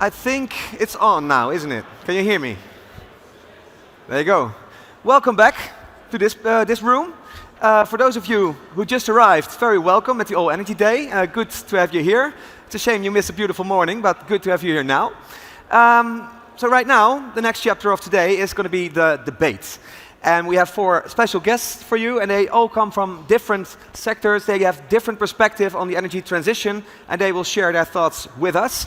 I think it's on now, isn't it? Can you hear me? There you go. Welcome back to this room. For those of you who just arrived, very welcome at the All Energy Day. Good to have you here. It's a shame you missed a beautiful morning, but good to have you here now. So right now, the next chapter of today is going to be the debate. And we have 4 special guests for you, and they all come from different sectors. They have different perspective on the energy transition, and they will share their thoughts with us.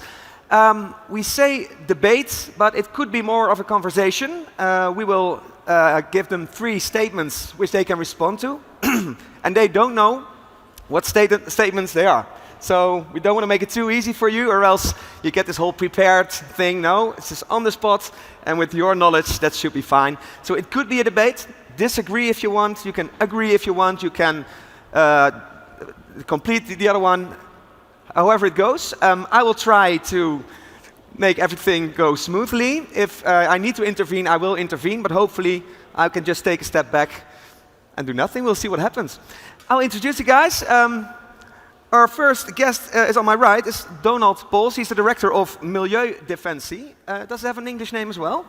We say debate, but it could be more of a conversation. We will give them 3 statements which they can respond to, and they don't know what statements they are. So we don't want to make it too easy for you, or else you get this whole prepared thing. No, it's just on the spot, and with your knowledge, that should be fine. So it could be a debate. Disagree if you want. You can agree if you want. You can complete the other one. However it goes, I will try to make everything go smoothly. If I need to intervene, I will intervene, but hopefully I can just take a step back and do nothing. We'll see what happens. I'll introduce you guys. Our first guest is on my right, is Donald Pols. He's the director of Milieudefensie. Does it have an English name as well?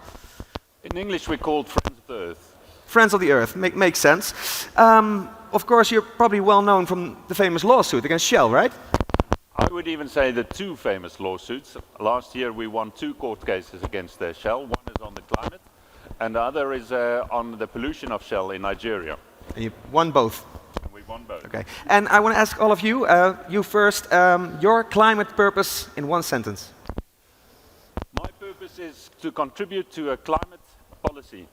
In English we call it Friends of the Earth. Friends of the Earth, makes sense. Of course, you're probably well known from the famous lawsuit against Shell, right? I would even say the 2 famous lawsuits. Last year we won 2 court cases against Shell. One is on the climate, and the other is on the pollution of Shell in Nigeria. And you won both. And we won both. Okay. And I want to ask all of you, you first, your climate purpose in 1 sentence. My purpose is to contribute to a climate policy,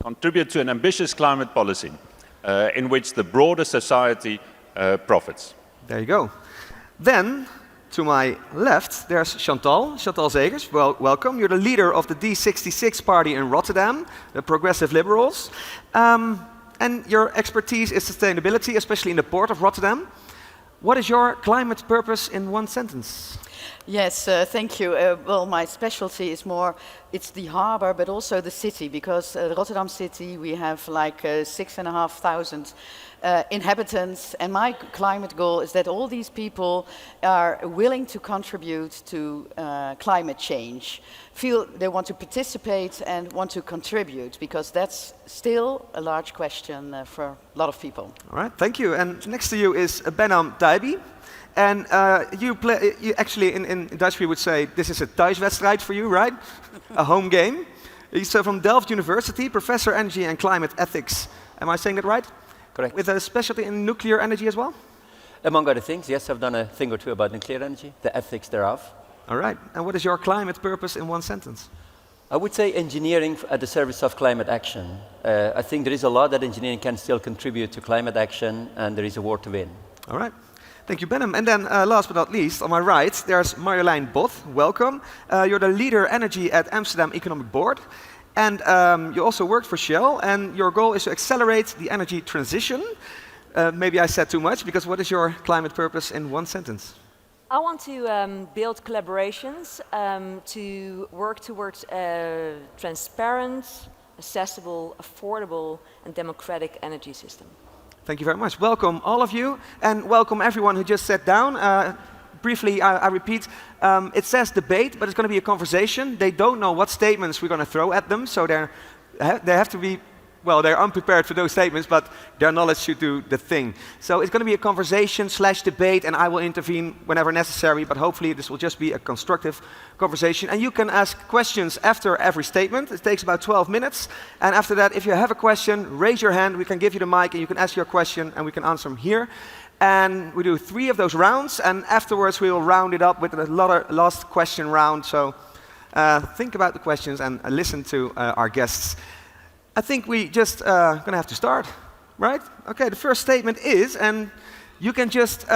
contribute to an ambitious climate policy in which the broader society profits. There you go. Then, to my left, there's Chantal Zeegers. Well, welcome. You're the leader of the D66 party in Rotterdam, the Progressive Liberals. And your expertise is sustainability, especially in the port of Rotterdam. What is your climate purpose in 1 sentence? Yes, thank you. Well, my specialty is more, it's the harbor, but also the city, because Rotterdam city, we have like 6,500 inhabitants, and my climate goal is that all these people are willing to contribute to climate change, feel they want to participate and want to contribute, because that's still a large question for a lot of people. All right, thank you. And next to you is Behnam Taebi. And you actually, in Dutch we would say, this is a thuiswedstrijd for you, right? A home game. He's from Delft University, professor energy and climate ethics. Am I saying that right? Correct. With a specialty in nuclear energy as well? Among other things, yes, I've done a thing or 2 about nuclear energy, the ethics thereof. All right. And what is your climate purpose in 1 sentence? I would say engineering at the service of climate action. I think there is a lot that engineering can still contribute to climate action, and there is a war to win. All right. Thank you, Behnam. And then last but not least, on my right, there's Marjolein. Welcome. You're the leader energy at Amsterdam Economic Board. And you also worked for Shell, and your goal is to accelerate the energy transition. Maybe I said too much, because what is your climate purpose in 1 sentence? I want to build collaborations to work towards a transparent, accessible, affordable, and democratic energy system. Thank you very much. Welcome, all of you, and welcome everyone who just sat down. Briefly, I repeat, it says debate, but it's going to be a conversation. They don't know what statements we're going to throw at them, so they have to be, well, they're unprepared for those statements, but their knowledge should do the thing. So it's going to be a conversation/debate, and I will intervene whenever necessary, but hopefully this will just be a constructive conversation. And you can ask questions after every statement. It takes about 12 minutes. And after that, if you have a question, raise your hand. We can give you the mic, and you can ask your question, and we can answer them here. And we do 3 of those rounds, and afterwards we will round it up with a last question round. So think about the questions and listen to our guests. I think we just gonna have to start, right? Okay, the first statement is, and you can just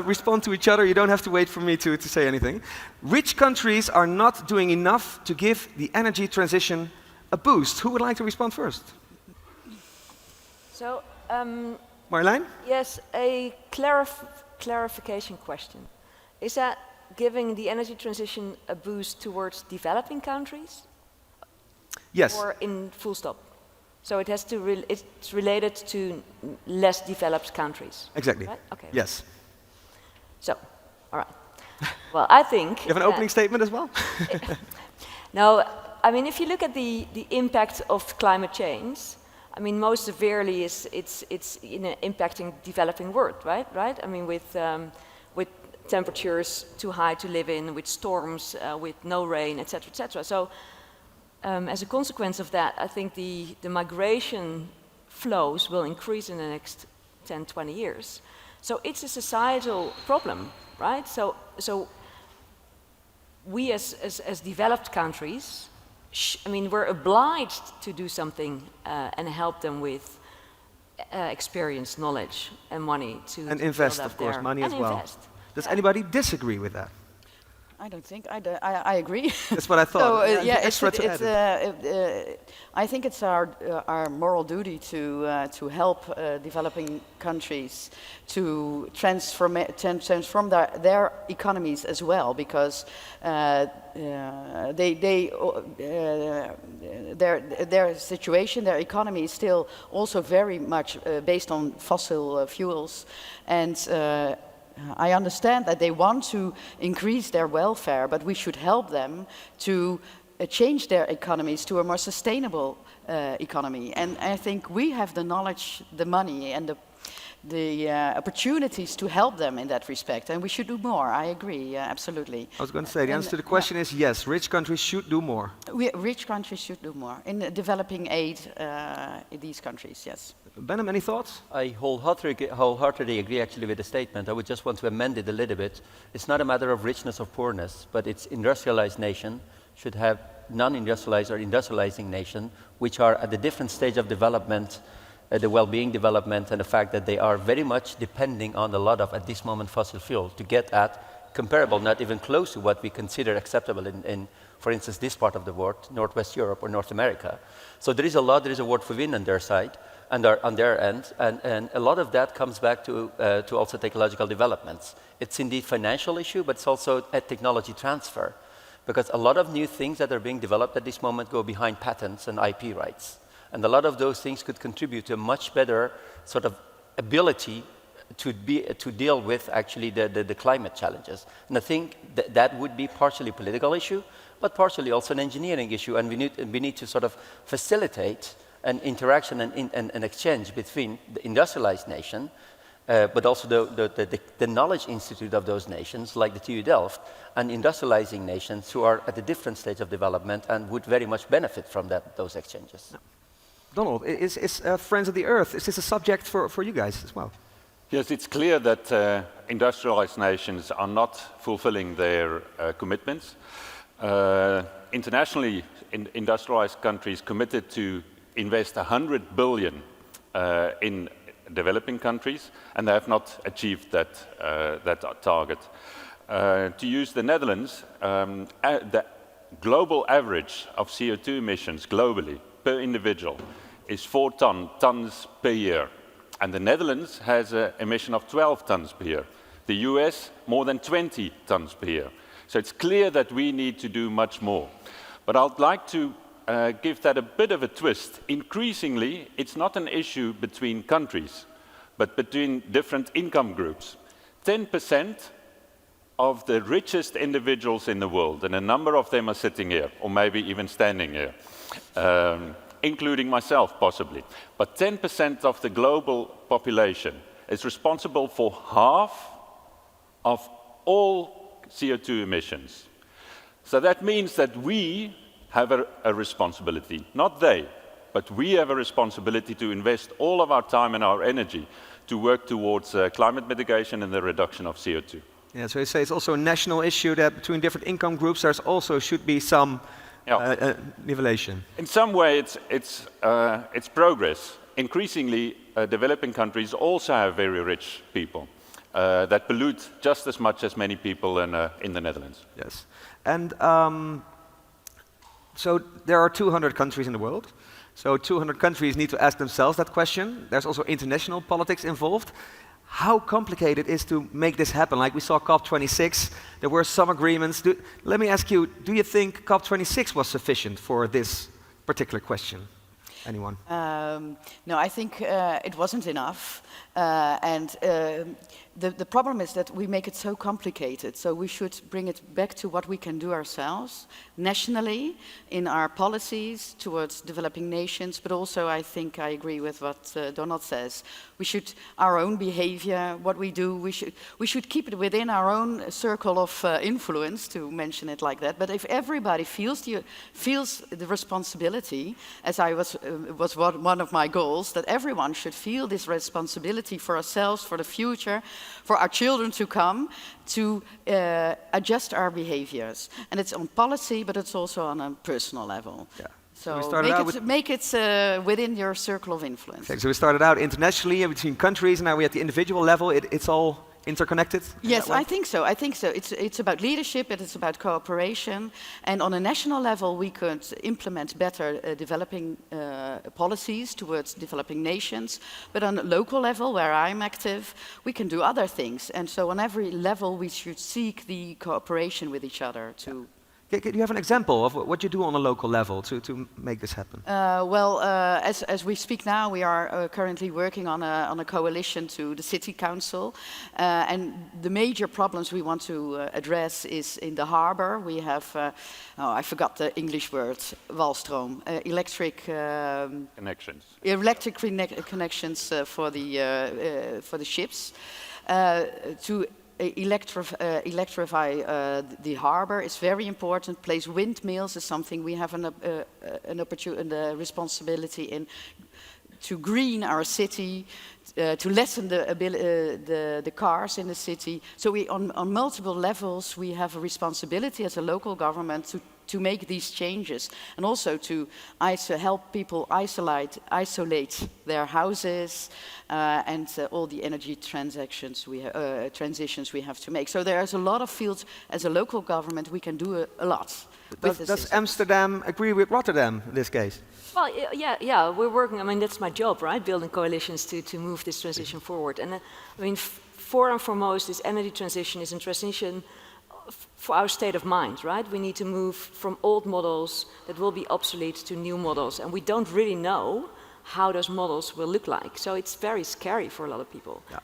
respond to each other. You don't have to wait for me to say anything. Rich countries are not doing enough to give the energy transition a boost. Who would like to respond first? So, Marjolein? yes, a clarification question. Is that giving the energy transition a boost towards developing countries? Yes. Or in full stop? So it has to it's related to less developed countries. Exactly. Right? Okay. Yes. So, all right. Well, I think... You have an opening statement as well? No, I mean, if you look at the impact of climate change, I mean, most severely it's impacting developing world, right? I mean, with temperatures too high to live in, with storms, with no rain, etc., etc. So, as a consequence of that, I think the migration flows will increase in the next 10, 20 years. So it's a societal problem, right? So we as developed countries, I mean, we're obliged to do something and help them with experience, knowledge, and money to invest, build up of course, money as well. Invest. Does anybody disagree with that? I don't think I agree. That's what I thought. So, yeah, I think it's our moral duty to help developing countries to transform their economies as well, because their situation, their economy is still also very much based on fossil fuels, and I understand that they want to increase their welfare, but we should help them to change their economies to a more sustainable economy. And I think we have the knowledge, the money, and the opportunities to help them in that respect, and we should do more. I agree, absolutely. I was going to say, the answer to the question is yes, rich countries should do more. Rich countries should do more in developing aid in these countries, yes. Behnam, any thoughts? I wholeheartedly agree actually with the statement. I would just want to amend it a little bit. It's not a matter of richness or poorness, but it's industrialized nation should have non-industrialized or industrializing nation, which are at a different stage of development, the well-being development, and the fact that they are very much depending on a lot of, at this moment, fossil fuel to get at comparable, not even close to what we consider acceptable in for instance, this part of the world, Northwest Europe or North America. So there is a war for win on their side, and on their end, and a lot of that comes back to also technological developments. It's indeed financial issue, but it's also a technology transfer, because a lot of new things that are being developed at this moment go behind patents and IP rights, and a lot of those things could contribute to a much better sort of ability to deal with actually the climate challenges. And I think that would be partially a political issue, but partially also an engineering issue, and we need to sort of facilitate an interaction and exchange between the industrialized nation, but also the knowledge institute of those nations, like the TU Delft, and industrializing nations who are at a different stage of development and would very much benefit from those exchanges. Donald, is Friends of the Earth, is this a subject for you guys as well? Yes, it's clear that industrialized nations are not fulfilling their commitments. Internationally, industrialized countries committed to invest 100 billion in developing countries, and they have not achieved that target. To use the Netherlands, the global average of CO2 emissions globally per individual is 4 tons per year. And the Netherlands has an emission of 12 tons per year. The US, more than 20 tons per year. So it's clear that we need to do much more. But I'd like to give that a bit of a twist. Increasingly, it's not an issue between countries, but between different income groups. 10% of the richest individuals in the world, and a number of them are sitting here, or maybe even standing here, including myself possibly, but 10% of the global population is responsible for half of all CO2 emissions. So that means that we have a responsibility, not they, but we have a responsibility to invest all of our time and our energy to work towards climate mitigation and the reduction of CO2. Yeah, so you say it's also a national issue that between different income groups there's also should be some nivellation. In some way it's progress. Increasingly developing countries also have very rich people that pollute just as much as many people in the Netherlands. Yes, and so there are 200 countries in the world. So 200 countries need to ask themselves that question. There's also international politics involved. How complicated it is to make this happen? Like we saw COP26, there were some agreements. Let me ask you, do you think COP26 was sufficient for this particular question? Anyone? No, I think it wasn't enough. The problem is that we make it so complicated. So we should bring it back to what we can do ourselves, nationally, in our policies towards developing nations. But also, I think I agree with what Donald says. We should, our own behavior, what we do, we should keep it within our own circle of influence, to mention it like that. But if everybody feels the responsibility, as I was one of my goals, that everyone should feel this responsibility for ourselves, for the future, for our children to come, to adjust our behaviors. And it's on policy, but it's also on a personal level. Yeah. So make it within your circle of influence. Okay, so we started out internationally between countries, and now we're at the individual level. It's all interconnected? Yes, I think so. I think so. It's about leadership, and it's about cooperation. And on a national level, we could implement better developing policies towards developing nations. But on a local level, where I'm active, we can do other things. And so on every level, we should seek the cooperation with each other to... Do you have an example of what you do on a local level to make this happen? As we speak now, we are currently working on a coalition to the city council. And the major problems we want to address is in the harbor. We have, I forgot the English word, walstroom, electric... Connections. Electric connections for the ships. To electrify the harbor is very important. Place windmills is something we have an opportunity, responsibility in, to green our city, to lessen the cars in the city. So we, on multiple levels, we have a responsibility as a local government to make these changes, and also to help people isolate their houses and all the energy transitions we have to make. So there's a lot of fields as a local government we can do a lot. Does Amsterdam agree with Rotterdam in this case? Well, yeah, we're working. I mean, that's my job, right? Building coalitions to move this transition forward. And I mean, for and foremost, this energy transition is a transition for our state of mind, right? We need to move from old models that will be obsolete to new models, and we don't really know how those models will look like. So it's very scary for a lot of people. Yeah.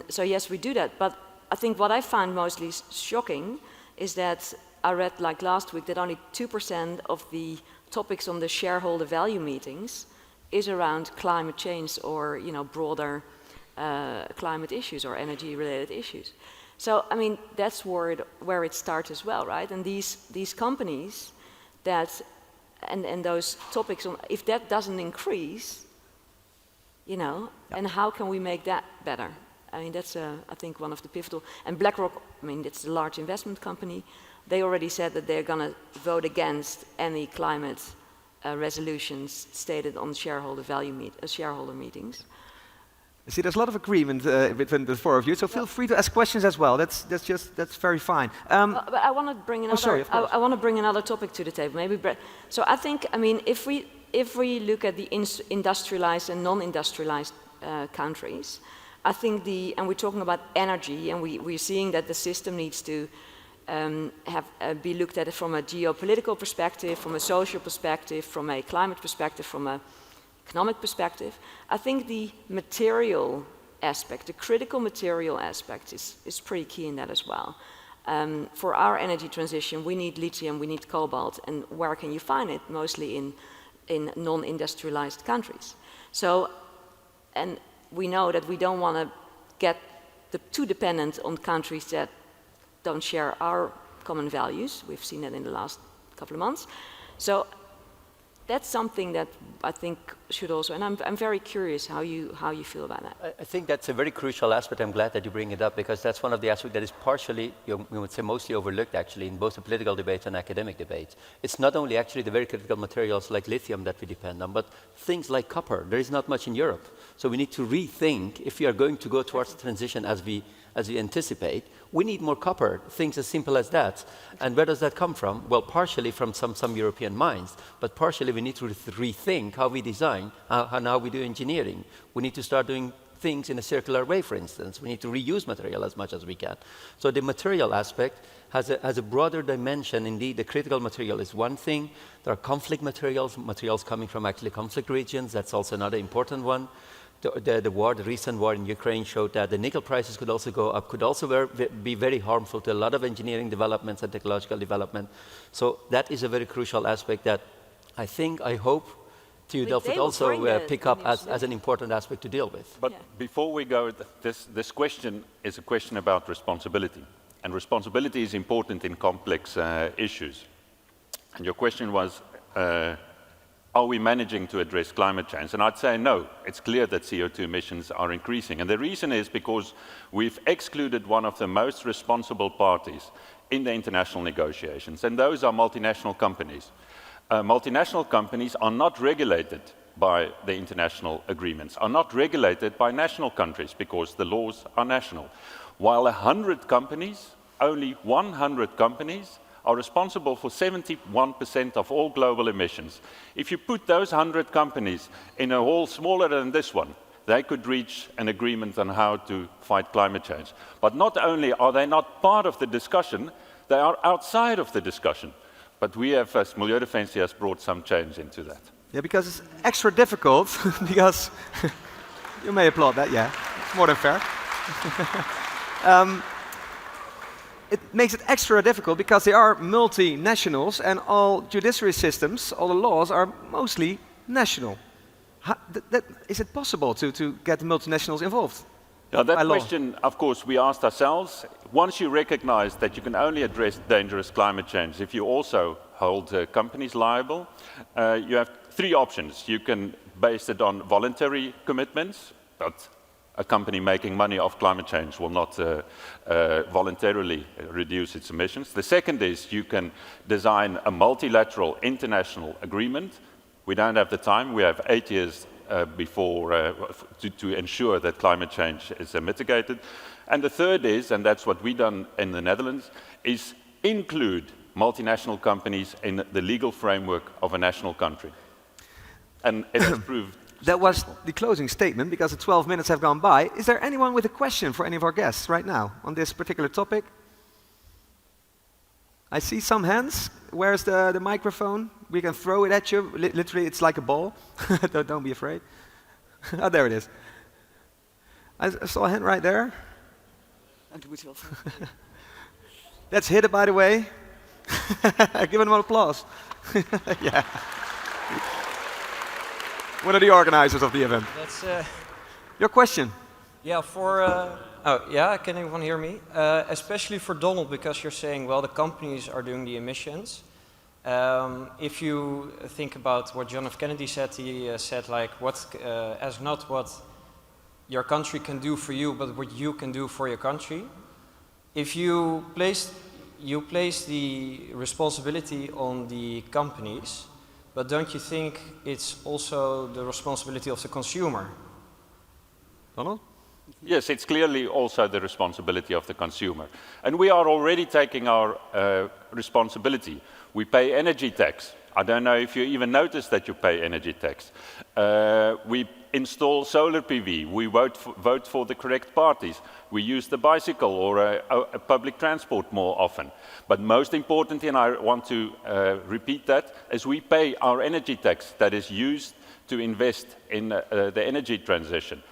So yes, we do that. But I think what I found mostly shocking is that I read, like last week, that only 2% of the topics on the shareholder value meetings is around climate change or, broader climate issues or energy-related issues. So, I mean, that's where it starts as well, right? And these companies and those topics, if that doesn't increase, and how can we make that better? I mean, that's, I think, one of the pivotal. And BlackRock, I mean, it's a large investment company. They already said that they're going to vote against any climate resolutions stated on shareholder meetings. See, there's a lot of agreement between the four of you, so feel free to ask questions as well. That's very fine. But I want to bring another. Oh, sorry, of course. I want to bring another topic to the table. Maybe. So I think, I mean, if we look at the industrialized and non-industrialized countries, I think and we're talking about energy, and we're seeing that the system needs to be looked at it from a geopolitical perspective, from a social perspective, from a climate perspective, from a economic perspective. I think the material aspect, the critical material aspect is pretty key in that as well. For our energy transition, we need lithium, we need cobalt, and where can you find it? Mostly in non-industrialized countries. So, and we know that we don't want to get too dependent on countries that don't share our common values. We've seen that in the last couple of months. So that's something that I think should also, and I'm very curious how you feel about that. I think that's a very crucial aspect. I'm glad that you bring it up, because that's one of the aspects that is partially, we would say mostly overlooked actually in both the political debates and academic debates. It's not only actually the very critical materials like lithium that we depend on, but things like copper. There is not much in Europe. So we need to rethink, if we are going to go towards the transition as we anticipate, we need more copper, things as simple as that. And where does that come from? Well, partially from some European mines, but partially we need to rethink how we design and how we do engineering. We need to start doing things in a circular way, for instance. We need to reuse material as much as we can. So the material aspect has a broader dimension. Indeed, the critical material is one thing. There are conflict materials, materials coming from actually conflict regions. That's also another important one. The recent war in Ukraine showed that the nickel prices could also go up, could also be very harmful to a lot of engineering developments and technological development. So that is a very crucial aspect that I hope TU Delft would also pick up as an important aspect to deal with. But before we go, this question is a question about responsibility. And responsibility is important in complex issues. And your question was, are we managing to address climate change? And I'd say no. It's clear that CO2 emissions are increasing. And the reason is because we've excluded one of the most responsible parties in the international negotiations, and those are multinational companies. Multinational companies are not regulated by the international agreements, are not regulated by national countries because the laws are national. While 100 companies, only 100 companies, are responsible for 71% of all global emissions. If you put those 100 companies in a hall smaller than this one, they could reach an agreement on how to fight climate change. But not only are they not part of the discussion, they are outside of the discussion. But we have, as Milieudefensie, has brought some change into that. Yeah, because it's extra difficult, because you may applaud that, yeah, it's more than fair. It makes it extra difficult because they are multinationals and all judiciary systems, all the laws are mostly national. Is it possible to get the multinationals involved? Now that question, of course, we asked ourselves. Once you recognize that you can only address dangerous climate change if you also hold companies liable, you have three options. You can base it on voluntary commitments, but a company making money off climate change will not voluntarily reduce its emissions. The second is you can design a multilateral international agreement. We don't have the time. We have 8 years to ensure that climate change is mitigated. And the third is, and that's what we've done in the Netherlands, is include multinational companies in the legal framework of a national country. And it has proved that was the closing statement, because the 12 minutes have gone by. Is there anyone with a question for any of our guests right now on this particular topic? I see some hands. Where's the microphone? We can throw it at you. Literally, it's like a ball. Don't be afraid. Oh, there it is. I saw a hand right there. That's hidden, by the way. Give him an applause. Yeah. One of the organizers of the event. That's your question. Yeah, can anyone hear me? Especially for Donald, because you're saying, well, the companies are doing the emissions. If you think about what John F. Kennedy said, he said like, as not what your country can do for you, but what you can do for your country. If you place the responsibility on the companies, but don't you think it's also the responsibility of the consumer? Donald? Yes, it's clearly also the responsibility of the consumer. And we are already taking our responsibility. We pay energy tax. I don't know if you even notice that you pay energy tax. We install solar PV. We vote for the correct parties. We use the bicycle or a public transport more often. But most importantly, and I want to repeat that, is we pay our energy tax that is used to invest in the energy transition.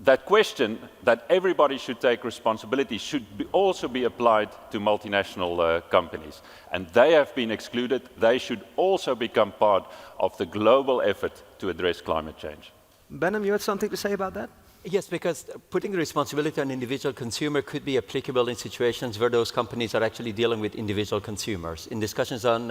That question that everybody should take responsibility should also be applied to multinational companies. And they have been excluded. They should also become part of the global effort to address climate change. Behnam, you had something to say about that? Yes, because putting the responsibility on individual consumer could be applicable in situations where those companies are actually dealing with individual consumers. In discussions on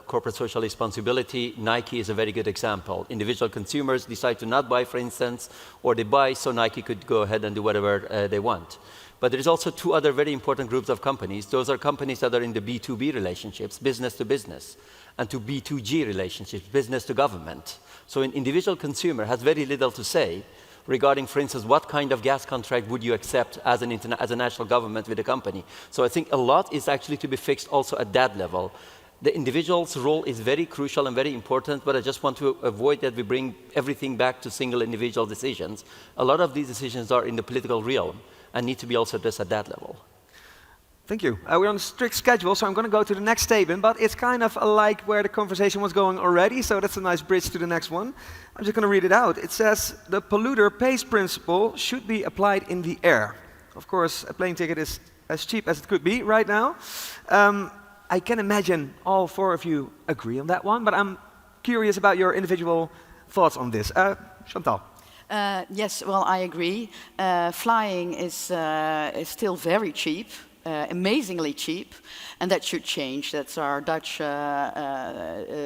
corporate social responsibility, Nike is a very good example. Individual consumers decide to not buy, for instance, or they buy so Nike could go ahead and do whatever they want. But there is also two other very important groups of companies. Those are companies that are in the B2B relationships, business to business, and to B2G relationships, business to government. So an individual consumer has very little to say regarding, for instance, what kind of gas contract would you accept as a national government with a company. So I think a lot is actually to be fixed also at that level. The individual's role is very crucial and very important, but I just want to avoid that we bring everything back to single individual decisions. A lot of these decisions are in the political realm and need to be also addressed at that level. Thank you. We're on a strict schedule, so I'm going to go to the next statement, but it's kind of like where the conversation was going already, so that's a nice bridge to the next one. I'm just going to read it out. It says, the polluter pays principle should be applied in the air. Of course, a plane ticket is as cheap as it could be right now. I can imagine all four of you agree on that one, but I'm curious about your individual thoughts on this. Chantal. Yes, well, I agree. Flying is still very cheap. Amazingly cheap, and that should change. That's our Dutch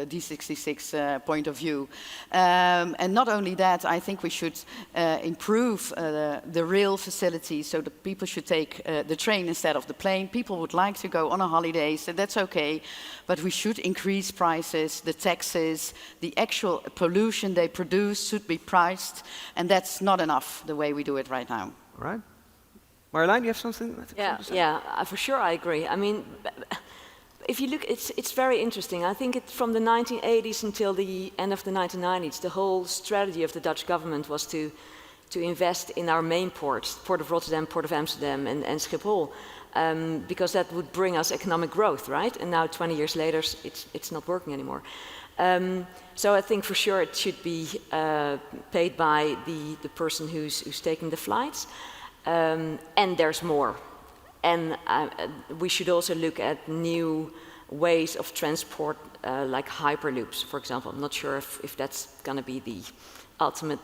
D66 point of view. And not only that, I think we should improve the rail facilities, so that people should take the train instead of the plane. People would like to go on a holiday, so that's okay. But we should increase prices, the taxes, the actual pollution they produce should be priced, and that's not enough the way we do it right now. All right. Marjolein, you have something? For sure I agree. I mean, if you look, it's very interesting. I think from the 1980s until the end of the 1990s, the whole strategy of the Dutch government was to invest in our main ports, Port of Rotterdam, Port of Amsterdam, and Schiphol, because that would bring us economic growth, right? And now 20 years later, it's not working anymore. So I think for sure it should be paid by the person who's taking the flights. And there's more. And we should also look at new ways of transport, like hyperloops, for example. I'm not sure if that's going to be the ultimate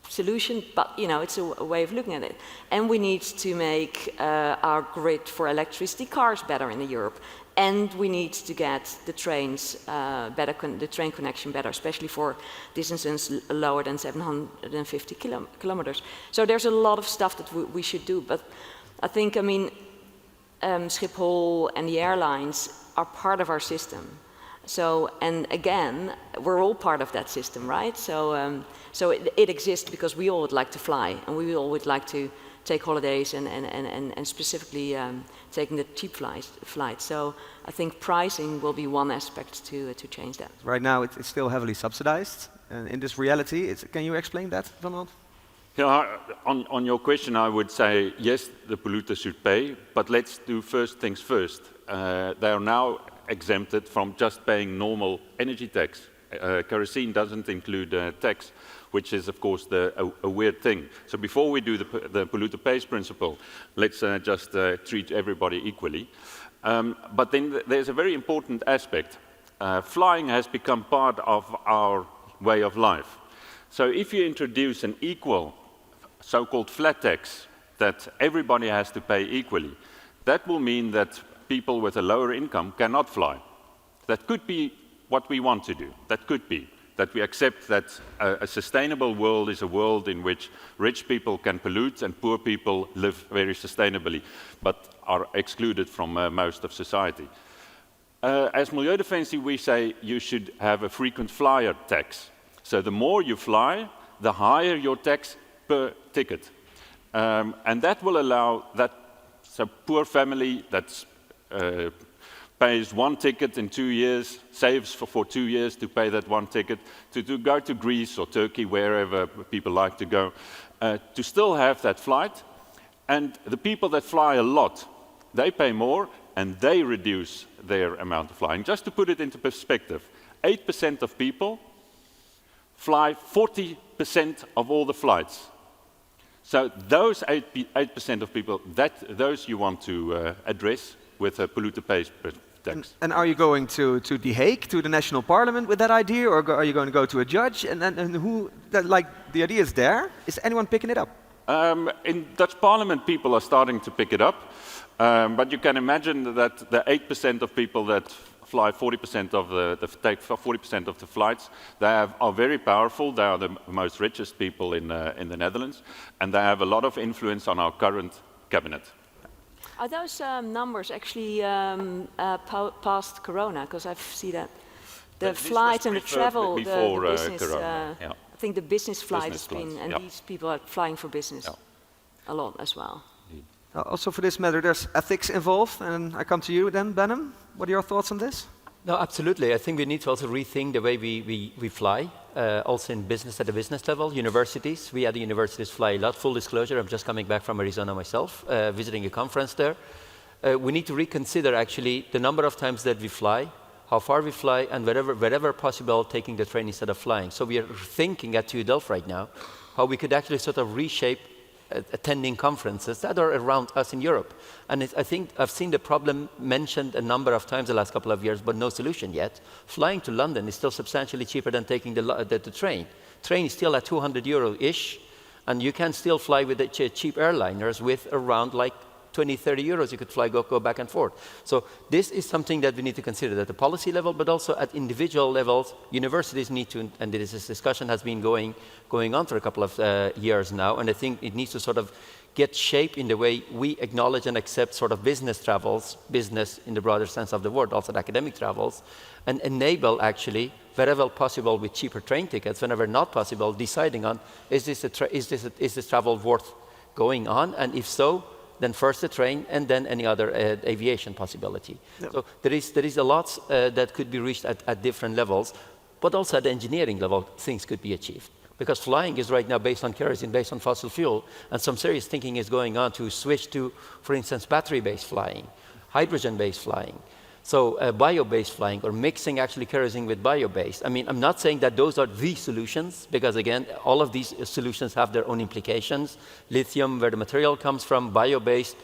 solution, but it's a way of looking at it. And we need to make our grid for electricity cars better in Europe. And we need to get the trains better, the train connection better, especially for distances lower than 750 kilometers. So there's a lot of stuff that we should do. But I think, Schiphol and the airlines are part of our system. So, and again, we're all part of that system, right? So it exists because we all would like to fly, and we all would like to take holidays and specifically taking the cheap flights. So I think pricing will be one aspect to change that. Right now it's still heavily subsidized. In this reality, can you explain that, Donald? Yeah, on your question, I would say, yes, the polluter should pay, but let's do first things first. They are now exempted from just paying normal energy tax. Kerosene doesn't include tax, which is, of course, a weird thing. So before we do the polluter pays principle, let's just treat everybody equally. But then there's a very important aspect. Flying has become part of our way of life. So if you introduce an equal, so-called flat tax, that everybody has to pay equally, that will mean that people with a lower income cannot fly. That could be what we want to do. That could be that we accept that a sustainable world is a world in which rich people can pollute and poor people live very sustainably, but are excluded from most of society. As Milieudefensie, we say you should have a frequent flyer tax. So the more you fly, the higher your tax per ticket. And that will allow that poor family that pays one ticket in 2 years, saves for 2 years to pay that one ticket, to go to Greece or Turkey, wherever people like to go, to still have that flight. And the people that fly a lot, they pay more and they reduce their amount of flying. Just to put it into perspective, 8% of people fly 40% of all the flights. So those 8% of people, those you want to address with a polluter pays tax. And are you going to The Hague, to the national parliament with that idea, or are you going to go to a judge? And who, the idea is there? Is anyone picking it up? In Dutch parliament, people are starting to pick it up. But you can imagine that the 8% of people that fly 40% of take 40% of the flights, they are very powerful. They are the most richest people in the Netherlands, and they have a lot of influence on our current cabinet. Are those numbers actually past Corona? Because I've seen that the flights and the travel, the business. Yeah. I think the business flight has been, and these people are flying for business a lot as well. Also, for this matter, there's ethics involved, and I come to you then, Behnam. What are your thoughts on this? No, absolutely. I think we need to also rethink the way we fly, also in business at the business level. Universities, we at the universities fly a lot. Full disclosure, I'm just coming back from Arizona myself, visiting a conference there. We need to reconsider actually the number of times that we fly, how far we fly, and wherever possible, taking the train instead of flying. So we are thinking at TU Delft right now how we could actually sort of reshape attending conferences that are around us in Europe. And I think I've seen the problem mentioned a number of times the last couple of years, but no solution yet. Flying to London is still substantially cheaper than taking the train. Train is still at 200 euro-ish, and you can still fly with the cheap airliners with around like 20, 30 euros you could fly, go back and forth. So this is something that we need to consider at the policy level, but also at individual levels. Universities need to, and this discussion has been going on for a couple of years now, and I think it needs to sort of get shape in the way we acknowledge and accept sort of business travels, business in the broader sense of the word, also the academic travels, and enable actually, wherever possible with cheaper train tickets, whenever not possible, deciding on, is this travel worth going on, and if so, then first the train, and then any other aviation possibility. Yep. So there is a lot that could be reached at different levels, but also at the engineering level, things could be achieved. Because flying is right now based on kerosene, based on fossil fuel, and some serious thinking is going on to switch to, for instance, battery-based flying, hydrogen-based flying. So bio-based flying, or mixing actually kerosene with bio-based. I mean, I'm not saying that those are the solutions, because again, all of these solutions have their own implications. Lithium, where the material comes from, bio-based,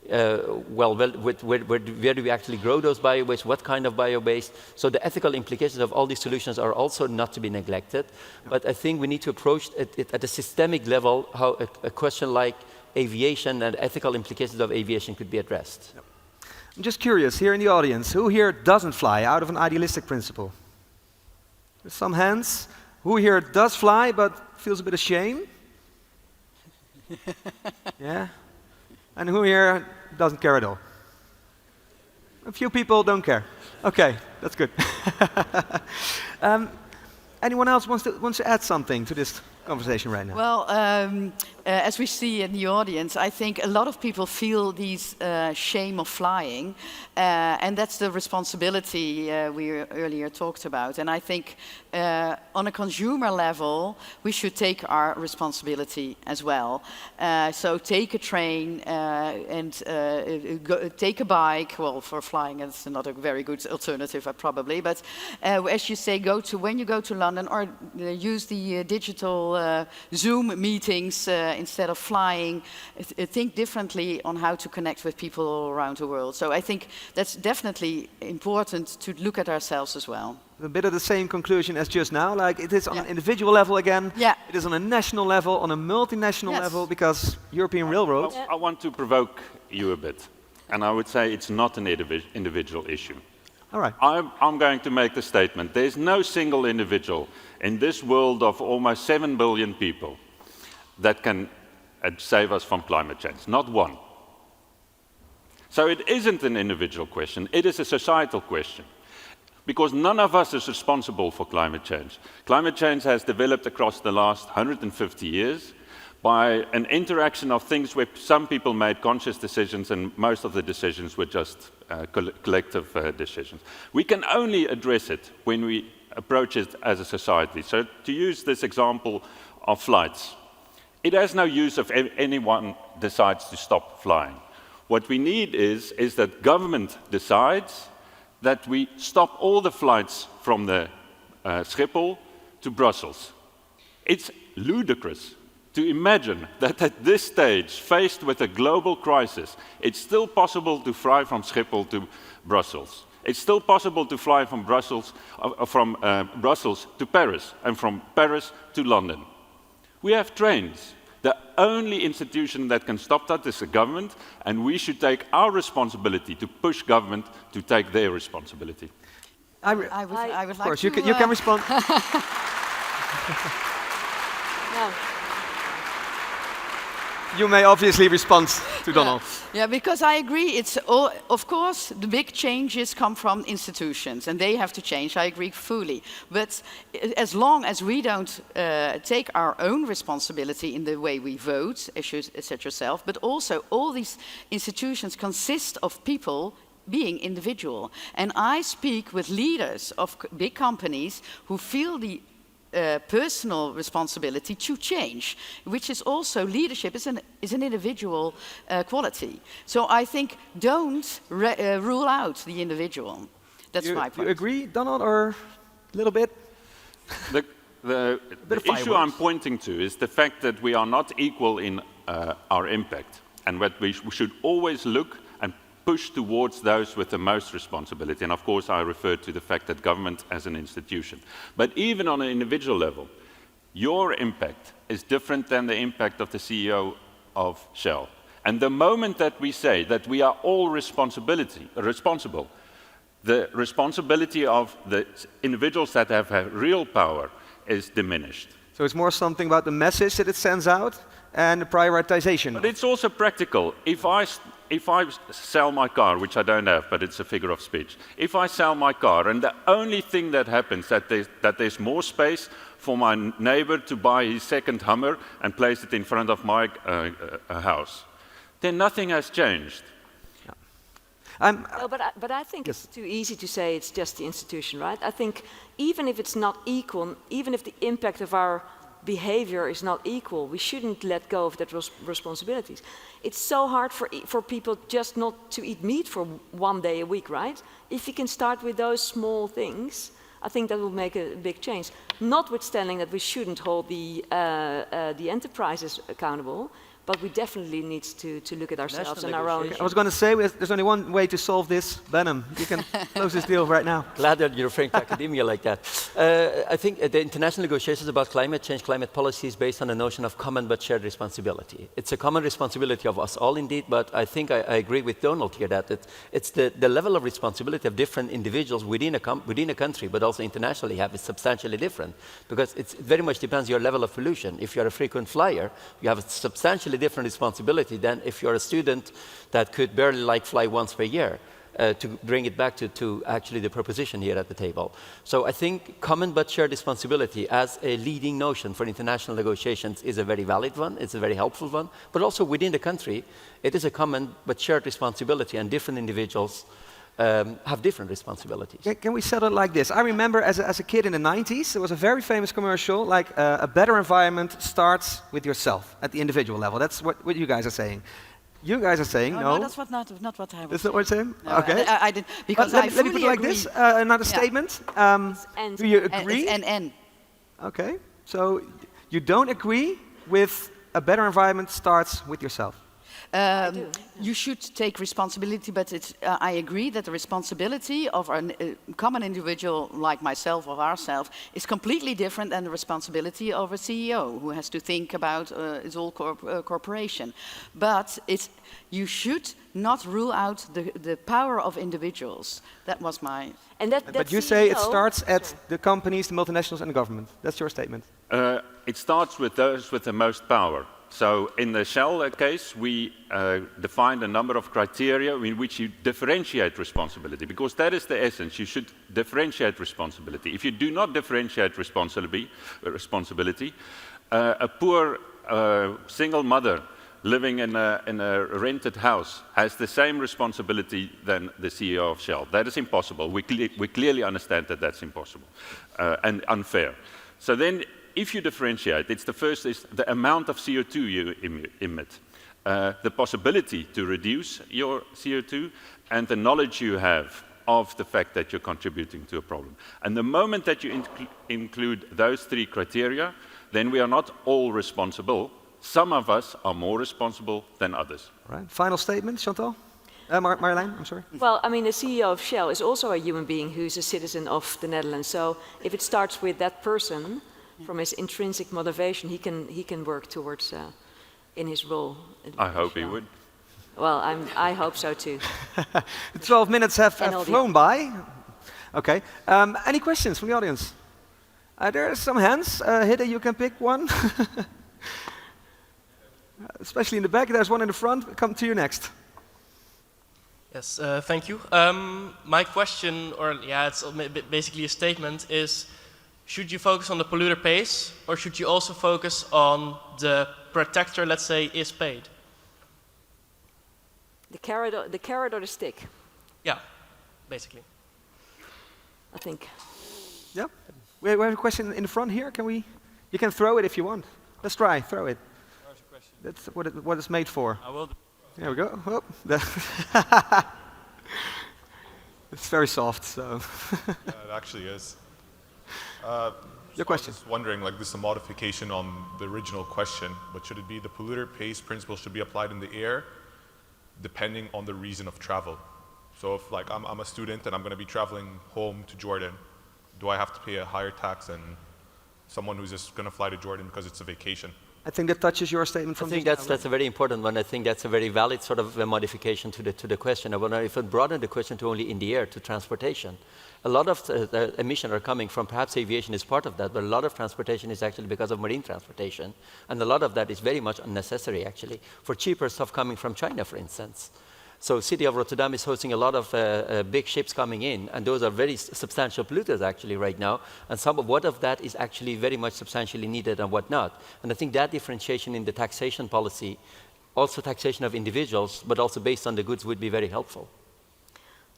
where do we actually grow those bio-based, what kind of bio-based? So the ethical implications of all these solutions are also not to be neglected. But I think we need to approach it at a systemic level, how a question like aviation and ethical implications of aviation could be addressed. Yep. I'm just curious, here in the audience, who here doesn't fly out of an idealistic principle? There's some hands. Who here does fly but feels a bit of shame? Yeah? And who here doesn't care at all? A few people don't care. Okay, that's good. Anyone else wants to add something to this conversation right now? Well, as we see in the audience, I think a lot of people feel these shame of flying, and that's the responsibility we earlier talked about. And I think on a consumer level, we should take our responsibility as well. So take a train and take a bike. Well, for flying, it's not a very good alternative, probably. But as you say, when you go to London, or use the digital Zoom meetings instead of flying, think differently on how to connect with people all around the world. So I think that's definitely important to look at ourselves as well. A bit of the same conclusion as just now, like it is on an individual level again, it is on a national level, on a multinational level, because European railroads... I want to provoke you a bit, and I would say it's not an individual issue. All right. I'm going to make the statement, there's no single individual in this world of almost 7 billion people that can save us from climate change, not one. So it isn't an individual question, it is a societal question. Because none of us is responsible for climate change. Climate change has developed across the last 150 years by an interaction of things where some people made conscious decisions and most of the decisions were just collective decisions. We can only address it when we approach it as a society. So to use this example of flights, it has no use if anyone decides to stop flying. What we need is that government decides that we stop all the flights from the Schiphol to Brussels. It's ludicrous to imagine that at this stage, faced with a global crisis, it's still possible to fly from Schiphol to Brussels. It's still possible to fly from Brussels to Paris, and from Paris to London. We have trains. The only institution that can stop that is the government, and we should take our responsibility to push government to take their responsibility. I would like of course, you can respond. No. You may obviously respond to Donald. Yeah, because I agree. It's all, of course, the big changes come from institutions, and they have to change. I agree fully. But as long as we don't take our own responsibility in the way we vote, as you said yourself, but also all these institutions consist of people being individual. And I speak with leaders of big companies who feel the personal responsibility to change, which is also leadership is an individual quality. So I think don't rule out the individual. That's my point. You agree, Donald, or a little bit? The issue I'm pointing to is the fact that we are not equal in our impact, and that we should always look and push towards those with the most responsibility. And of course, I refer to the fact that government as an institution. But even on an individual level, your impact is different than the impact of the CEO of Shell. And the moment that we say that we are all responsible, the responsibility of the individuals that have real power is diminished. So it's more something about the message that it sends out and the prioritization. But it's also practical. If I sell my car, which I don't have, but it's a figure of speech. If I sell my car and the only thing that happens that there's more space for my neighbor to buy his second Hummer and place it in front of my house, then nothing has changed. No, but I think it's too easy to say it's just the institution, right? I think even if it's not equal, even if the impact of our behavior is not equal, we shouldn't let go of that responsibilities. It's so hard for people just not to eat meat for 1 day a week, right? If you can start with those small things, I think that will make a big change. Notwithstanding that we shouldn't hold the enterprises accountable, but we definitely need to look at ourselves and our own. I was going to say, there's only one way to solve this. Behnam, you can close this deal right now. Glad that you're referring to academia like that. I think the international negotiations about climate change, climate policy is based on the notion of common but shared responsibility. It's a common responsibility of us all indeed, but I think I agree with Donald here that it's the level of responsibility of different individuals within a country, but also internationally is substantially different, because it very much depends on your level of pollution. If you're a frequent flyer, you have a substantially different responsibility than if you're a student that could barely fly once per year, to bring it back to actually the proposition here at the table. So I think common but shared responsibility as a leading notion for international negotiations is a very valid one, it's a very helpful one, but also within the country, it is a common but shared responsibility, and different individuals have different responsibilities. Can we settle it like this? I remember as a kid in the 90s, there was a very famous commercial, like a better environment starts with yourself at the individual level. That's what you guys are saying. You guys are saying no. That's not what I was saying. That's not what you're saying? No, okay. I did, because let me put it like this, another statement. Do you agree? And. Okay, so you don't agree with a better environment starts with yourself. You should take responsibility, but I agree that the responsibility of a common individual like myself or ourselves is completely different than the responsibility of a CEO who has to think about his whole corporation. But you should not rule out the power of individuals. That was my... But you say it starts at the companies, the multinationals and the government. That's your statement. It starts with those with the most power. So in the Shell case, we defined a number of criteria in which you differentiate responsibility, because that is the essence. You should differentiate responsibility. If you do not differentiate responsibility, a poor single mother living in a rented house has the same responsibility than the CEO of Shell. That is impossible. We clearly understand that that's impossible and unfair. So then, if you differentiate, the first is the amount of CO2 you emit, the possibility to reduce your CO2, and the knowledge you have of the fact that you're contributing to a problem. And the moment that you include those three criteria, then we are not all responsible. Some of us are more responsible than others. Right. Final statement, Chantal? Marjolein, I'm sorry. Well, I mean, the CEO of Shell is also a human being who's a citizen of the Netherlands. So if it starts with that person, from his intrinsic motivation, he can work towards in his role. I hope he would. Well, I hope so too. The 12 minutes have flown by. Okay. Any questions from the audience? There are some hands. Hidde, you can pick one. Especially in the back. There's one in the front. Come to you next. Yes, thank you. My question, it's basically a statement, is: should you focus on the polluter pays, or should you also focus on the protector, let's say, is paid? The carrot or the stick? yeah, basically. I think. Yeah. We have a question in the front here. Can we? You can throw it if you want. Let's try. Throw it. That's what it's made for. I will. There we go. Oh, it's very soft, so. It actually is. Your question. I was just wondering, like, this is a modification on the original question, but should it be the polluter pays principle should be applied in the air, depending on the reason of travel? So if, like, I'm a student and I'm going to be traveling home to Jordan, do I have to pay a higher tax than someone who's just going to fly to Jordan because it's a vacation? I think that touches your statement from I think that's a very important one. I think that's a very valid sort of a modification to the question. I wonder if it broadened the question to only in the air, to transportation. A lot of the emissions are coming from, perhaps aviation is part of that, but a lot of transportation is actually because of marine transportation. And a lot of that is very much unnecessary, actually, for cheaper stuff coming from China, for instance. So city of Rotterdam is hosting a lot of big ships coming in, and those are very substantial polluters actually right now, and some of what of that is actually very much substantially needed and what not. And I think that differentiation in the taxation policy, also taxation of individuals, but also based on the goods, would be very helpful.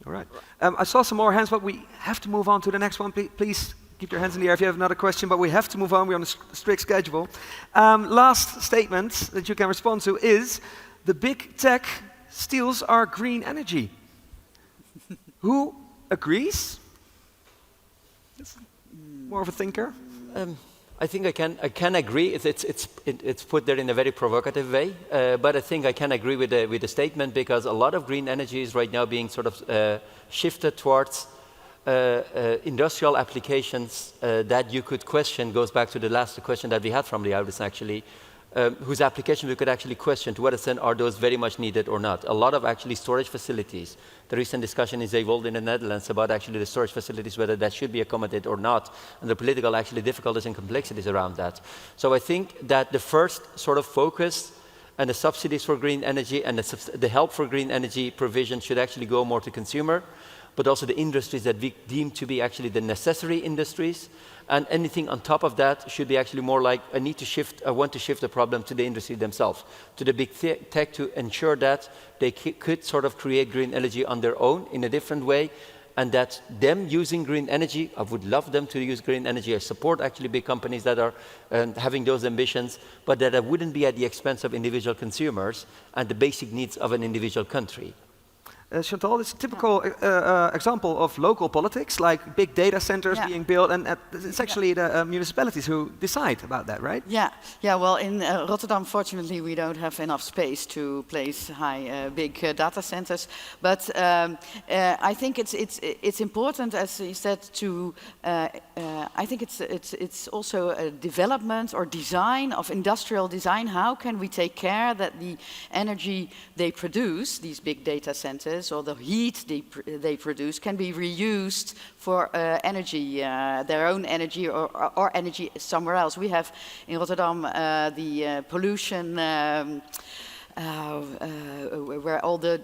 All right. I saw some more hands, but we have to move on to the next one. Please keep your hands in the air if you have another question, but we have to move on. We're on a strict schedule. Last statement that you can respond to is, the big tech steals our green energy. Who agrees? More of a thinker? I think I can agree. It's put there in a very provocative way, but I think I can agree with the statement, because a lot of green energy is right now being sort of shifted towards industrial applications that you could question. Goes back to the last question that we had from the audience actually. Whose application we could actually question to what extent are those very much needed or not. A lot of actually storage facilities. The recent discussion is evolved in the Netherlands about actually the storage facilities, whether that should be accommodated or not, and the political actually difficulties and complexities around that. So I think that the first sort of focus and the subsidies for green energy and the help for green energy provision should actually go more to consumer, but also the industries that we deem to be actually the necessary industries. And anything on top of that should be actually more like, I want to shift the problem to the industry themselves, to the big tech, to ensure that they could sort of create green energy on their own in a different way, and that them using green energy, I would love them to use green energy. I support actually big companies that are having those ambitions, but that it wouldn't be at the expense of individual consumers and the basic needs of an individual country. Chantal, it's a typical example of local politics, like big data centers being built, and it's actually the municipalities who decide about that, right? Yeah. Well, in Rotterdam, fortunately, we don't have enough space to place big data centers. But I think it's important, as you said, to. I think it's also a development or design of industrial design. How can we take care that the energy they produce, these big data centers, or the heat they produce, can be reused for energy, their own energy, or energy somewhere else. We have in Rotterdam the pollution, where all the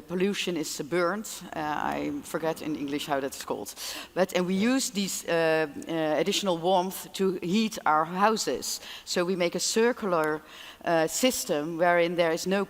pollution is burned. I forget in English how that's called. And we use these additional warmth to heat our houses. So we make a circular system wherein there is no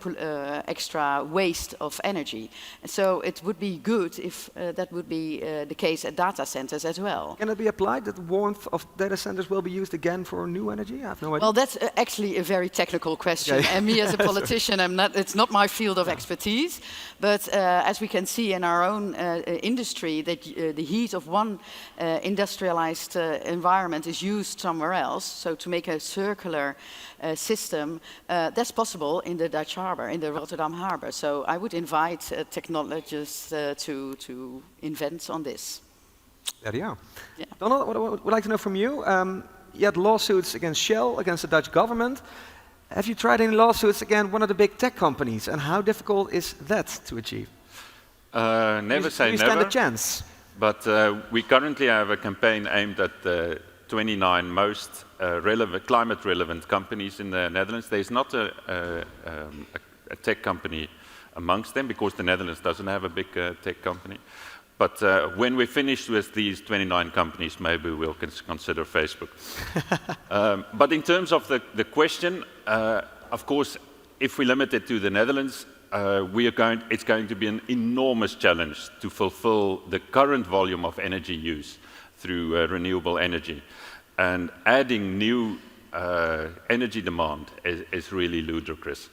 extra waste of energy. And so it would be good if that would be the case at data centers as well. Can it be applied that the warmth of data centers will be used again for new energy? I have no idea. Well, that's actually a very technical question. And me as a politician, it's not my field of expertise. But as we can see in our own industry, that the heat of one industrialized environment is used somewhere else. So to make a circular system, that's possible in the Dutch harbor, in the Rotterdam harbor. So I would invite technologists to invent on this. There you are. Yeah. Donald, what I would like to know from you, you had lawsuits against Shell, against the Dutch government. Have you tried any lawsuits against one of the big tech companies, and how difficult is that to achieve? Never say never. Do you stand a chance? But we currently have a campaign aimed at the 29 most climate-relevant companies in the Netherlands. There's not a tech company amongst them, because the Netherlands doesn't have a big tech company. But when we're finished with these 29 companies, maybe we'll consider Facebook. But in terms of the question, of course, if we limit it to the Netherlands, it's going to be an enormous challenge to fulfill the current volume of energy use through renewable energy. And adding new energy demand is really ludicrous.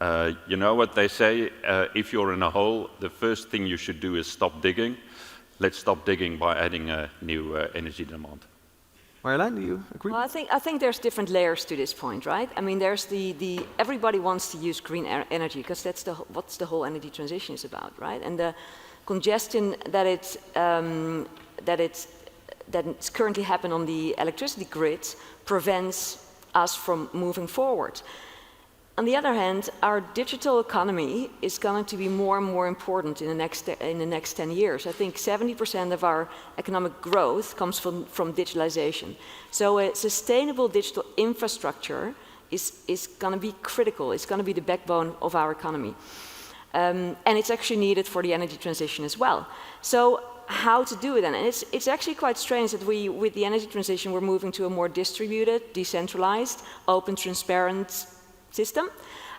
You know what they say, if you're in a hole, the first thing you should do is stop digging. Let's stop digging by adding a new energy demand. Marjolein, do you agree? Well, I think there's different layers to this point, right? I mean, there's the everybody wants to use green energy because that's what the whole energy transition is about, right? And the congestion that's currently happening on the electricity grid prevents us from moving forward. On the other hand, our digital economy is going to be more and more important in the next 10 years. I think 70% of our economic growth comes from digitalization. So a sustainable digital infrastructure is going to be critical. It's going to be the backbone of our economy. And it's actually needed for the energy transition as well. So how to do it then? And it's actually quite strange that with the energy transition, we're moving to a more distributed, decentralized, open, transparent system,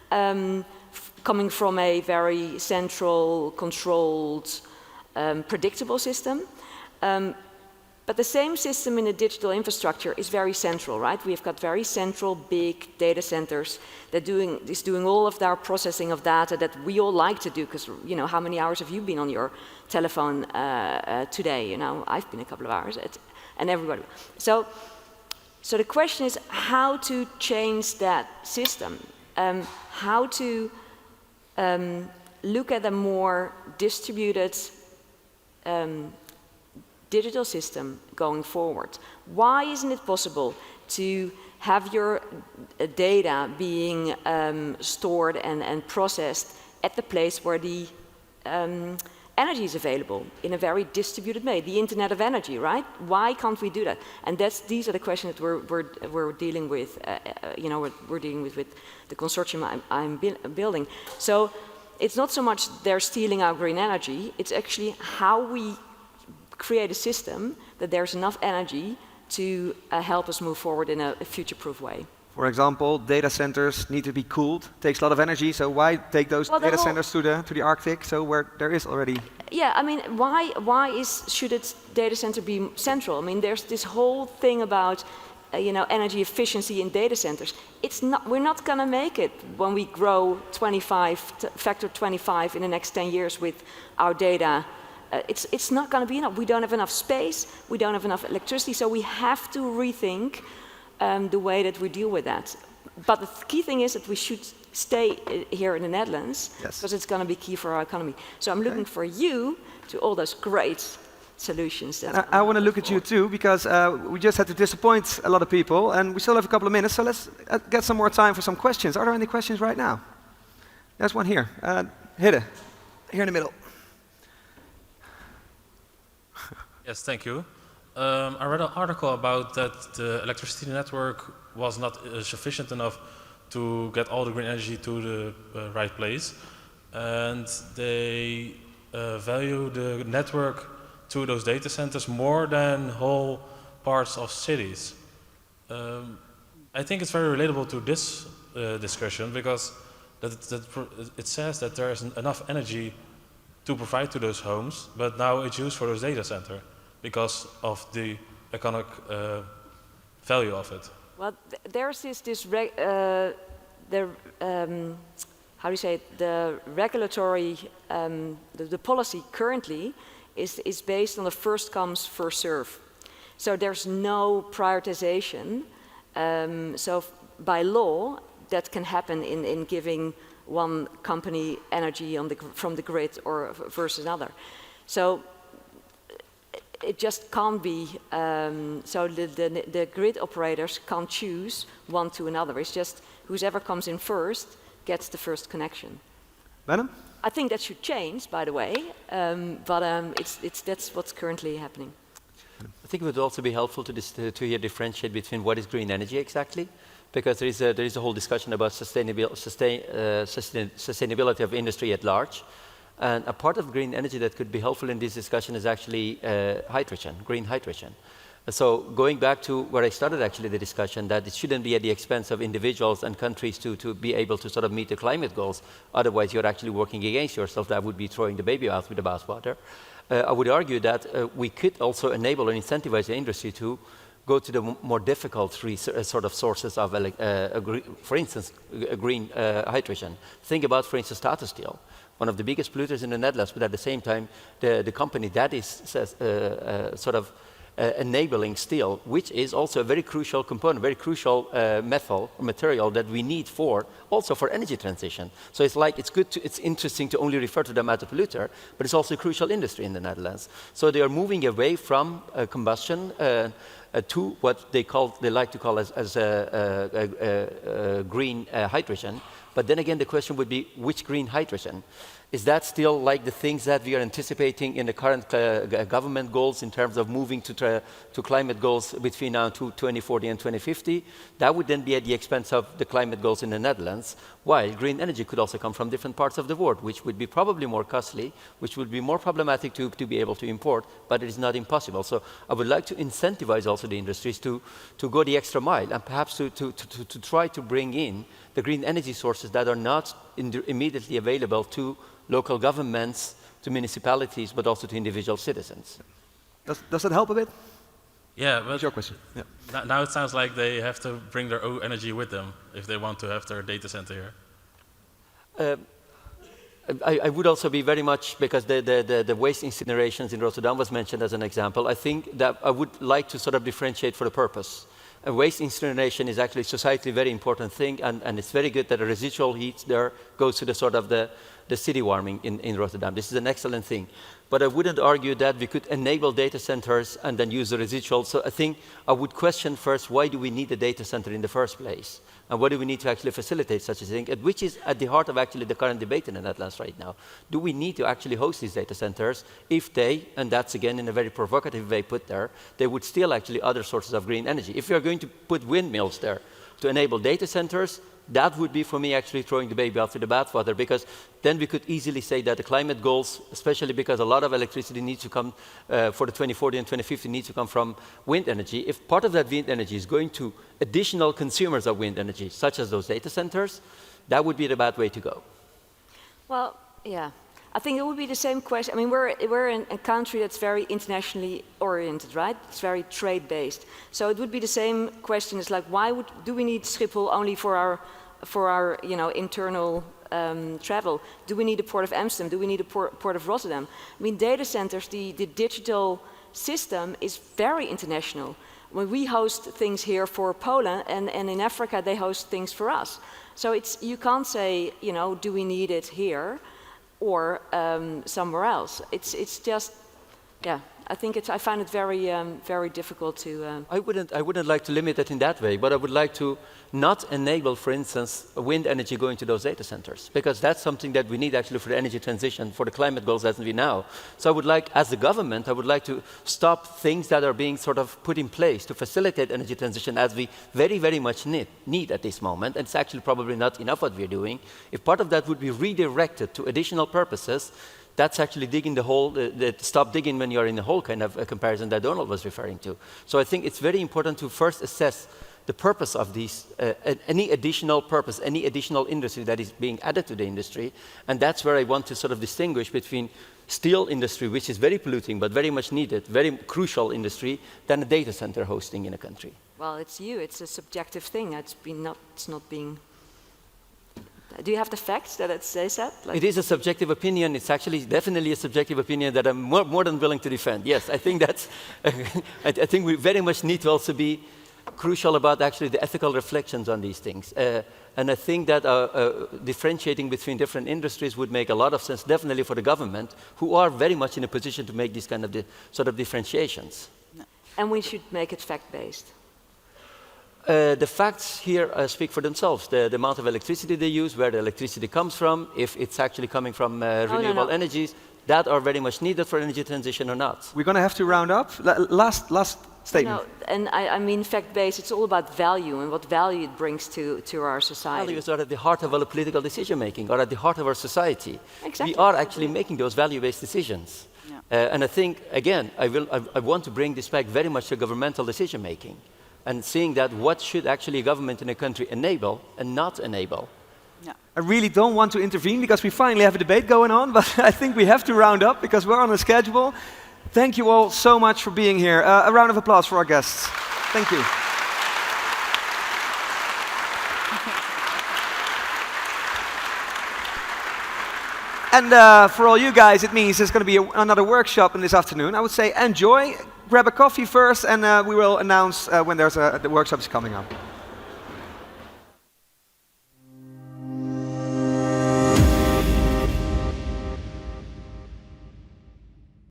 coming from a very central, controlled, predictable system. But the same system in the digital infrastructure is very central, right? We've got very central, big data centers that is doing all of our processing of data that we all like to do, because, you know, how many hours have you been on your telephone today? You know, I've been a couple of hours, and everybody. So the question is how to change that system, how to look at a more distributed digital system going forward. Why isn't it possible to have your data being stored and processed at the place where the energy is available in a very distributed way, the Internet of Energy, right? Why can't we do that? And these are the questions that we're dealing with. We're dealing with the consortium I'm building. So it's not so much they're stealing our green energy. It's actually how we create a system that there's enough energy to help us move forward in a future-proof way. For example, data centers need to be cooled. Takes a lot of energy, so why take those data centers to the Arctic, so where there is already... Yeah, I mean, why should data center be central? I mean, there's this whole thing about energy efficiency in data centers. We're not going to make it when we grow factor 25 in the next 10 years with our data. It's not going to be enough. We don't have enough space. We don't have enough electricity. So we have to rethink the way that we deal with that. But the key thing is that we should stay here in the Netherlands, because it's going to be key for our economy. So I'm looking for you to all those great solutions. I want to look at you too, because we just had to disappoint a lot of people, and we still have a couple of minutes, so let's get some more time for some questions. Are there any questions right now? There's one here. Hidde, here in the middle. Yes, thank you. I read an article about that the electricity network was not sufficient enough to get all the green energy to the right place, and they value the network to those data centers more than whole parts of cities. I think it's very relatable to this discussion, because it says that there isn't enough energy to provide to those homes, but now it's used for those data centers because of the economic value of it. Well, there's how do you say it? The regulatory, the policy currently is based on the first comes, first serve. So there's no prioritization. So by law, that can happen in giving one company energy from the grid or versus another. So it just can't be, so the grid operators can't choose one to another. It's just whoever comes in first gets the first connection. Behnam? I think that should change, by the way, but that's what's currently happening. I think it would also be helpful to here differentiate between what is green energy exactly, because there is a whole discussion about sustainability of industry at large. And a part of green energy that could be helpful in this discussion is actually hydrogen, green hydrogen. So going back to where I started actually the discussion, that it shouldn't be at the expense of individuals and countries to be able to sort of meet the climate goals. Otherwise, you're actually working against yourself. That would be throwing the baby out with the bathwater. I would argue that we could also enable and incentivize the industry to go to the more difficult sort of sources of, for instance, green hydrogen. Think about, for instance, Tata Steel, one of the biggest polluters in the Netherlands, but at the same time, the company that is enabling steel, which is also a very crucial component, very crucial material that we need also for energy transition. So it's like, it's interesting to only refer to them as a polluter, but it's also a crucial industry in the Netherlands. So they are moving away from combustion to what they like to call as green hydrogen. But then again, the question would be, which green hydrogen? Is that still like the things that we are anticipating in the current government goals in terms of moving to climate goals between now and 2040 and 2050? That would then be at the expense of the climate goals in the Netherlands, while green energy could also come from different parts of the world, which would be probably more costly, which would be more problematic to be able to import, but it is not impossible. So I would like to incentivize also the industries to go the extra mile and perhaps to try to bring in the green energy sources that are not immediately available to local governments, to municipalities, but also to individual citizens. Does that help a bit? Yeah, but What's your question? Yeah. Now it sounds like they have to bring their own energy with them if they want to have their data center here. I would also be very much, because the waste incinerations in Rotterdam was mentioned as an example, I think that I would like to sort of differentiate for the purpose. Waste incineration is actually societally a very important thing, and it's very good that the residual heat there goes to the sort of the city warming in Rotterdam. This is an excellent thing. But I wouldn't argue that we could enable data centers and then use the residual. So I think I would question first, why do we need a data center in the first place? And what do we need to actually facilitate such a thing? Which is at the heart of actually the current debate in the Netherlands right now. Do we need to actually host these data centers if they, and that's again in a very provocative way put there, they would steal actually other sources of green energy? If we are going to put windmills there to enable data centers, that would be, for me, actually throwing the baby out with the bathwater, because then we could easily say that the climate goals, especially because a lot of electricity needs to come for the 2040 and 2050 needs to come from wind energy. If part of that wind energy is going to additional consumers of wind energy, such as those data centers, that would be the bad way to go. Well, yeah. I think it would be the same question. I mean, we're in a country that's very internationally oriented, right? It's very trade-based. So it would be the same question as like, do we need Schiphol only for our internal travel? Do we need a port of Amsterdam? Do we need a port of Rotterdam? I mean, data centers, the digital system is very international. When we host things here for Poland, and in Africa they host things for us. So you can't say, do we need it here or somewhere else? It's just, yeah. I find it very, very difficult to. I wouldn't like to limit it in that way, but I would like to not enable, for instance, wind energy going to those data centers, because that's something that we need actually for the energy transition, for the climate goals as we now. So I would like, as the government, I would like to stop things that are being sort of put in place to facilitate energy transition as we very, very much need at this moment. And it's actually probably not enough what we're doing. If part of that would be redirected to additional purposes, that's actually digging the hole, stop digging when you're in the hole kind of a comparison that Donald was referring to. So I think it's very important to first assess the purpose of these, any additional purpose, any additional industry that is being added to the industry. And that's where I want to sort of distinguish between steel industry, which is very polluting but very much needed, very crucial industry, than a data center hosting in a country. Well, it's a subjective thing. It's not being. Do you have the facts that it says that? Like it is a subjective opinion. It's actually definitely a subjective opinion that I'm more than willing to defend. Yes, I think that's. I think we very much need to also be crucial about actually the ethical reflections on these things. And I think that differentiating between different industries would make a lot of sense, definitely for the government, who are very much in a position to make these kind of sort of differentiations. And we should make it fact-based. The facts here speak for themselves. The amount of electricity they use, where the electricity comes from, if it's actually coming from renewable energies, that are very much needed for energy transition or not. We're going to have to round up. Last statement. No, and I mean fact-based, it's all about value and what value it brings to our society. Values are at the heart of our political decision-making, or at the heart of our society. Exactly. We are actually making those value-based decisions. And I think, again, I want to bring this back very much to governmental decision making and seeing that what should actually a government in a country enable and not enable. I really don't want to intervene because we finally have a debate going on, but I think we have to round up because we're on a schedule. Thank you all so much for being here. A round of applause for our guests. Thank you. And for all you guys, it means there's going to be another workshop in this afternoon. I would say enjoy, grab a coffee first, and we will announce when the workshop is coming up.